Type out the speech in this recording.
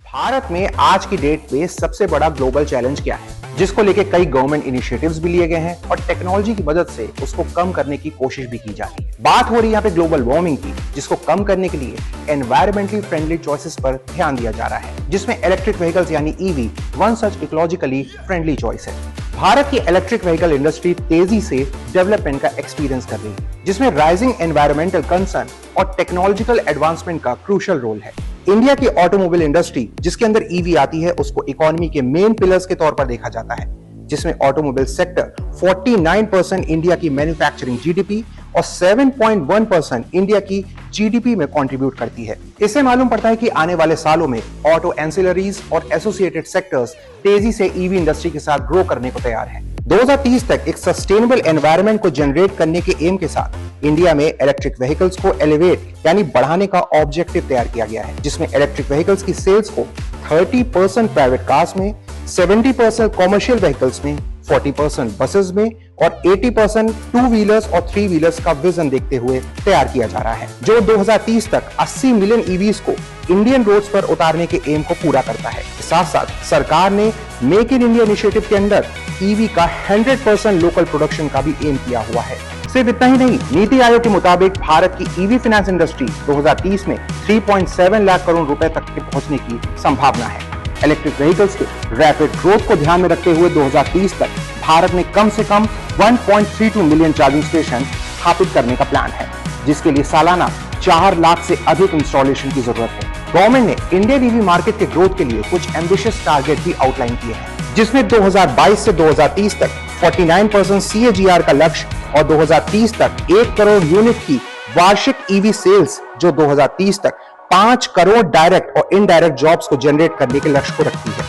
भारत में आज की डेट पे सबसे बड़ा ग्लोबल चैलेंज क्या है, जिसको लेके कई गवर्नमेंट इनिशिएटिव्स भी लिए गए हैं और टेक्नोलॉजी की मदद से उसको कम करने की कोशिश भी की जा रही है। बात हो रही है यहाँ पे ग्लोबल वार्मिंग की, जिसको कम करने के लिए एनवायरमेंटली फ्रेंडली चॉइसेस पर ध्यान दिया जा रहा है, जिसमें इलेक्ट्रिक व्हीकल्स यानी EV one such ecologically friendly choice है। भारत की इलेक्ट्रिक व्हीकल इंडस्ट्री तेजी से डेवलपमेंट का एक्सपीरियंस कर रही है, जिसमें राइजिंग एनवायरमेंटल कंसर्न और टेक्नोलॉजिकल एडवांसमेंट का क्रूशियल रोल है। इंडिया की ऑटोमोबाइल इंडस्ट्री जिसके अंदर ईवी आती है, उसको इकोनॉमी के मेन पिलर्स के तौर पर देखा जाता है, जिसमें ऑटोमोबाइल सेक्टर 49% इंडिया की मैन्युफैक्चरिंग जीडीपी और 7.1% इंडिया की जीडीपी में कंट्रीब्यूट करती है। इससे मालूम पड़ता है कि आने वाले सालों में ऑटो एंसिलरीज और एसोसिएटेड सेक्टर्स तेजी से ईवी इंडस्ट्री के साथ ग्रो करने को तैयार हैं। 2030 तक एक सस्टेनेबल एनवायरनमेंट को जनरेट करने के एम के साथ इंडिया में इलेक्ट्रिक व्हीकल्स को एलिवेट यानी बढ़ाने का ऑब्जेक्टिव तैयार किया गया है, जिसमें इलेक्ट्रिक व्हीकल्स की सेल्स को 30% प्राइवेट कार्स में, 70% कॉमर्शियल व्हीकल्स में, 40% बसेस में और 80% टू व्हीलर्स और थ्री व्हीलर्स का विजन देखते हुए तैयार किया जा रहा है, जो 2030 तक 80 मिलियन ईवीज को इंडियन रोड्स पर उतारने के एम को पूरा करता है। साथ साथ सरकार ने मेक इन इंडिया इनिशिएटिव के अंदर ईवी का 100% लोकल प्रोडक्शन का भी एम किया हुआ है। सिर्फ इतना ही नहीं, नीति आयोग के मुताबिक भारत की ईवी फाइनेंस इंडस्ट्री 2030 में 3.7 लाख करोड़ रुपए तक के पहुंचने की संभावना है। इलेक्ट्रिक व्हीकल्स के रैपिड ग्रोथ को ध्यान में रखते हुए 2030 तक भारत में कम से कम 1.32 मिलियन चार्जिंग स्टेशन स्थापित करने का प्लान है, जिसके लिए सालाना 4 लाख से अधिक इंस्टॉलेशन की जरूरत है। गवर्नमेंट ने इंडियन ईवी मार्केट के ग्रोथ के लिए कुछ एम्बिशियस टारगेट भी आउटलाइन किए हैं, जिसमें 2022 से 2030 तक 49% CAGR का लक्ष्य और 2030 तक 1 करोड़ यूनिट की वार्षिक ईवी सेल्स, जो 2030 तक 5 करोड़ डायरेक्ट और इनडायरेक्ट जॉब्स को जनरेट करने के लक्ष्य को रखती है।